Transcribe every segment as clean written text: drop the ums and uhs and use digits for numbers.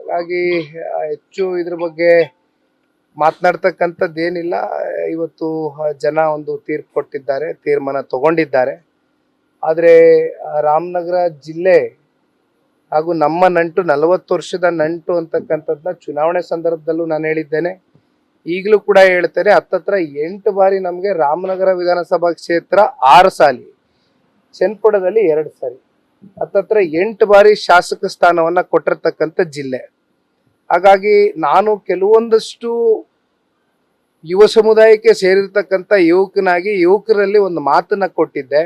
ಹಾಗಾಗಿ ಹೆಚ್ಚು ಇದ್ರ ಬಗ್ಗೆ ಮಾತನಾಡ್ತಕ್ಕಂಥದ್ದೇನಿಲ್ಲ. ಇವತ್ತು ಜನ ಒಂದು ತೀರ್ಪು ಕೊಟ್ಟಿದ್ದಾರೆ, ತೀರ್ಮಾನ ತಗೊಂಡಿದ್ದಾರೆ. ಆದರೆ ರಾಮನಗರ ಜಿಲ್ಲೆ ಹಾಗೂ ನಮ್ಮ ನಂಟು 40 ವರ್ಷದ ನಂಟು ಅಂತಕ್ಕಂಥದ್ದನ್ನ ಚುನಾವಣೆ ಸಂದರ್ಭದಲ್ಲೂ ನಾನು ಹೇಳಿದ್ದೇನೆ, ಈಗಲೂ ಕೂಡ ಹೇಳ್ತೇನೆ. ಹತ್ತತ್ರ 8 ಬಾರಿ ನಮಗೆ ರಾಮನಗರ ವಿಧಾನಸಭಾ ಕ್ಷೇತ್ರ 6 ಸಾರಿ, ಚನ್ನಪಟ್ಟಣದಲ್ಲಿ 2 ಸಾರಿ, ಹತ್ತತ್ರ 8 ಬಾರಿ ಶಾಸಕ ಸ್ಥಾನವನ್ನ ಕೊಟ್ಟಿರ್ತಕ್ಕಂಥ ಜಿಲ್ಲೆ. ಹಾಗಾಗಿ ನಾನು ಕೆಲವೊಂದಷ್ಟು ಯುವ ಸಮುದಾಯಕ್ಕೆ ಸೇರಿರ್ತಕ್ಕಂಥ ಯುವಕನಾಗಿ ಯುವಕರಲ್ಲಿ ಒಂದು ಮಾತನ್ನ ಕೊಟ್ಟಿದ್ದೆ.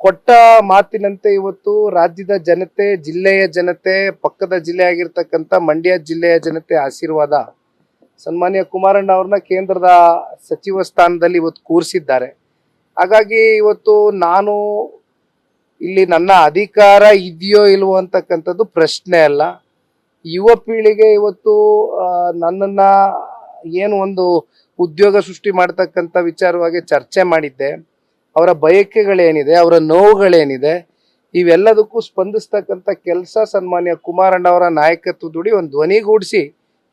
ಕೊಟ್ಟ ಮಾತಿನಂತೆ ಇವತ್ತು ರಾಜ್ಯದ ಜನತೆ, ಜಿಲ್ಲೆಯ ಜನತೆ, ಪಕ್ಕದ ಜಿಲ್ಲೆ ಆಗಿರ್ತಕ್ಕಂಥ ಮಂಡ್ಯ ಜಿಲ್ಲೆಯ ಜನತೆ ಆಶೀರ್ವಾದ ಸನ್ಮಾನ್ಯ ಕುಮಾರಣ್ಣ ಅವ್ರನ್ನ ಕೇಂದ್ರದ ಸಚಿವ ಸ್ಥಾನದಲ್ಲಿ ಇವತ್ತು ಕೂರಿಸಿದ್ದಾರೆ. ಹಾಗಾಗಿ ಇವತ್ತು ನಾನು ಇಲ್ಲಿ ನನ್ನ ಅಧಿಕಾರ ಇದೆಯೋ ಇಲ್ವೋ ಅಂತಕ್ಕಂಥದ್ದು ಪ್ರಶ್ನೆ ಅಲ್ಲ. ಯುವ ಪೀಳಿಗೆ ಇವತ್ತು ನನ್ನನ್ನ ಏನು ಒಂದು ಉದ್ಯೋಗ ಸೃಷ್ಟಿ ಮಾಡ್ತಕ್ಕಂಥ ವಿಚಾರವಾಗಿ ಚರ್ಚೆ ಮಾಡಿದ್ದೆ. ಅವರ ಬಯಕೆಗಳೇನಿದೆ, ಅವರ ನೋವುಗಳೇನಿದೆ, ಇವೆಲ್ಲದಕ್ಕೂ ಸ್ಪಂದಿಸ್ತಕ್ಕಂಥ ಕೆಲಸ ಸನ್ಮಾನ್ಯ ಕುಮಾರಣ್ಣ ಅವರ ನಾಯಕತ್ವದಡಿ ಒಂದು ಧ್ವನಿಗೂಡಿಸಿ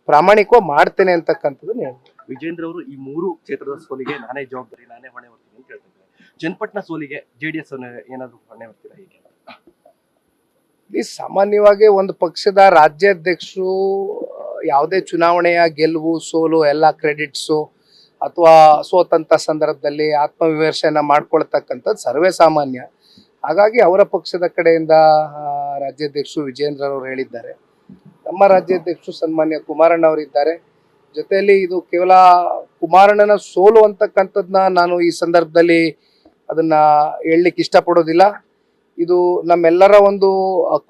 ಪ್ರಾಮಾಣಿಕವಾಗಿ ಮಾಡ್ತೇನೆ ಅಂತಕ್ಕಂಥದ್ದು ಹೇಳ್ತೀನಿ. ವಿಜೇಂದ್ರ ಅವರು ಈ 3 ಕ್ಷೇತ್ರದ ಸೋಲಿಗೆ ನಾನೇ ಜವಾಬ್ದಾರಿ, ನಾನೇ ಹೊಣೆ ಹೊರ್ತೀನಿ ಅಂತ ಹೇಳ್ತಿದ್ದಾರೆ. ಚನ್ನಪಟ್ಟಣ ಸೋಲಿಗೆ JDS ಏನಾದ್ರು ಹೊಣೆ ಹೊರ್ತೀರಾ? ಹೀಗೆ ಈ ಸಾಮಾನ್ಯವಾಗಿ ಒಂದು ಪಕ್ಷದ ರಾಜ್ಯಾಧ್ಯಕ್ಷರು ಯಾವುದೇ ಚುನಾವಣೆಯ ಗೆಲುವು ಸೋಲು ಎಲ್ಲ ಕ್ರೆಡಿಟ್ಸು ಅಥವಾ ಸೋತಂತ ಸಂದರ್ಭದಲ್ಲಿ ಆತ್ಮವಿಮರ್ಶೆಯನ್ನ ಮಾಡ್ಕೊಳ್ತಕ್ಕಂಥದ್ದು ಸರ್ವೇ ಸಾಮಾನ್ಯ. ಹಾಗಾಗಿ ಅವರ ಪಕ್ಷದ ಕಡೆಯಿಂದ ರಾಜ್ಯಾಧ್ಯಕ್ಷರು ವಿಜೇಂದ್ರ ಅವರು ಹೇಳಿದ್ದಾರೆ, ನಮ್ಮ ರಾಜ್ಯಾಧ್ಯಕ್ಷರು ಸನ್ಮಾನ್ಯ ಕುಮಾರಣ್ಣ ಅವರಿದ್ದಾರೆ. ಜೊತೆಯಲ್ಲಿ ಇದು ಕೇವಲ ಕುಮಾರಣ್ಣನ ಸೋಲು ಅಂತಕ್ಕಂಥದ್ದನ್ನ ನಾನು ಈ ಸಂದರ್ಭದಲ್ಲಿ ಅದನ್ನ ಹೇಳಲಿಕ್ಕೆ ಇಷ್ಟಪಡೋದಿಲ್ಲ. ಇದು ನಮ್ಮೆಲ್ಲರ ಒಂದು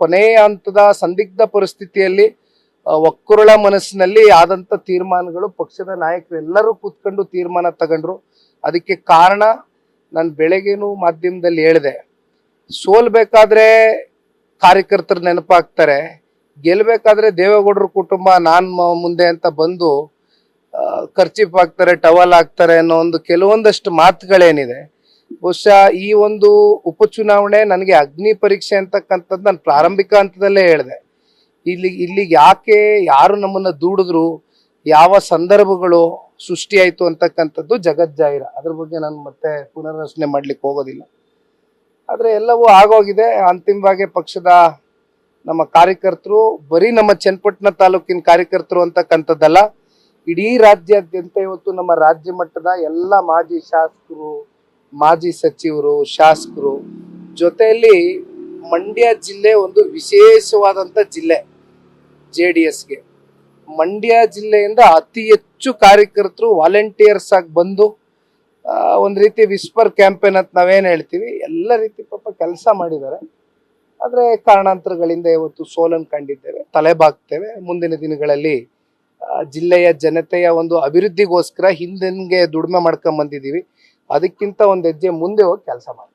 ಕೊನೆಯ ಹಂತದ ಸಂದಿಗ್ಧ ಪರಿಸ್ಥಿತಿಯಲ್ಲಿ ಒಕ್ಕುರಳ ಮನಸ್ಸಿನಲ್ಲಿ ಆದಂತ ತೀರ್ಮಾನಗಳು ಪಕ್ಷದ ನಾಯಕರು ಎಲ್ಲರೂ ಕೂತ್ಕೊಂಡು ತೀರ್ಮಾನ ತಗೊಂಡ್ರು. ಅದಕ್ಕೆ ಕಾರಣ ನಾನು ಬೆಳಗ್ಗೆನೂ ಮಾಧ್ಯಮದಲ್ಲಿ ಹೇಳಿದೆ, ಸೋಲ್ಬೇಕಾದ್ರೆ ಕಾರ್ಯಕರ್ತರು ನೆನಪಾಗ್ತಾರೆ, ಗೆಲ್ಬೇಕಾದ್ರೆ ದೇವೇಗೌಡರ ಕುಟುಂಬ ನಾನ್ ಮುಂದೆ ಅಂತ ಬಂದು ಖರ್ಚಿಪ್ ಹಾಕ್ತಾರೆ, ಟವಲ್ ಹಾಕ್ತಾರೆ ಅನ್ನೋ ಒಂದು ಕೆಲವೊಂದಷ್ಟು ಮಾತುಗಳೇನಿದೆ. ಬಹುಶಃ ಈ ಒಂದು ಉಪಚುನಾವಣೆ ನನಗೆ ಅಗ್ನಿ ಪರೀಕ್ಷೆ ಅಂತಕ್ಕಂಥದ್ದು ನಾನು ಪ್ರಾರಂಭಿಕ ಹಂತದಲ್ಲೇ ಹೇಳಿದೆ. ಇಲ್ಲಿ ಯಾಕೆ ಯಾರು ನಮ್ಮನ್ನ ದೂಡಿದ್ರು, ಯಾವ ಸಂದರ್ಭಗಳು ಸೃಷ್ಟಿಯಾಯ್ತು ಅಂತಕ್ಕಂಥದ್ದು ಜಗಜ್ಜಾಹಿರ. ಅದ್ರ ಬಗ್ಗೆ ನಾನು ಮತ್ತೆ ಪುನರ್ರಚನೆ ಮಾಡ್ಲಿಕ್ಕೆ ಹೋಗೋದಿಲ್ಲ. ಆದ್ರೆ ಎಲ್ಲವೂ ಆಗೋಗಿದೆ. ಅಂತಿಮವಾಗಿ ಪಕ್ಷದ ನಮ್ಮ ಕಾರ್ಯಕರ್ತರು, ಬರೀ ನಮ್ಮ ಚನ್ನಪಟ್ಟಣ ತಾಲೂಕಿನ ಕಾರ್ಯಕರ್ತರು ಅಂತಕ್ಕಂಥದ್ದಲ್ಲ, ಇಡೀ ರಾಜ್ಯಾದ್ಯಂತ ಇವತ್ತು ನಮ್ಮ ರಾಜ್ಯ ಮಟ್ಟದ ಎಲ್ಲ ಮಾಜಿ ಶಾಸಕರು, ಮಾಜಿ ಸಚಿವರು, ಶಾಸಕರು ಜೊತೆಯಲ್ಲಿ ಮಂಡ್ಯ ಜಿಲ್ಲೆ ಒಂದು ವಿಶೇಷವಾದಂಥ ಜಿಲ್ಲೆ. JDSಗೆ ಮಂಡ್ಯ ಜಿಲ್ಲೆಯಿಂದ ಅತಿ ಹೆಚ್ಚು ಕಾರ್ಯಕರ್ತರು ವಾಲಂಟಿಯರ್ಸ್ ಆಗಿ ಬಂದು ಒಂದು ರೀತಿ ವಿಸ್ಪರ್ ಕ್ಯಾಂಪೇನ್ ಅಂತ ನಾವೇನು ಹೇಳ್ತೀವಿ, ಎಲ್ಲ ರೀತಿ ಪಾಪ ಕೆಲಸ ಮಾಡಿದ್ದಾರೆ. ಆದರೆ ಕಾರಣಾಂತರಗಳಿಂದ ಇವತ್ತು ಸೋಲನ್ನು ಕಂಡಿದ್ದೇವೆ, ತಲೆಬಾಗ್ತೇವೆ. ಮುಂದಿನ ದಿನಗಳಲ್ಲಿ ಜಿಲ್ಲೆಯ ಜನತೆಯ ಒಂದು ಅಭಿವೃದ್ಧಿಗೋಸ್ಕರ ಹಿಂದಿನ ದುಡಿಮೆ ಮಾಡ್ಕೊಂಡ್ ಬಂದಿದ್ದೀವಿ. ಅದಕ್ಕಿಂತ ಒಂದು ಹೆಜ್ಜೆ ಮುಂದೆ ಹೋಗಿ ಕೆಲಸ ಮಾಡಿ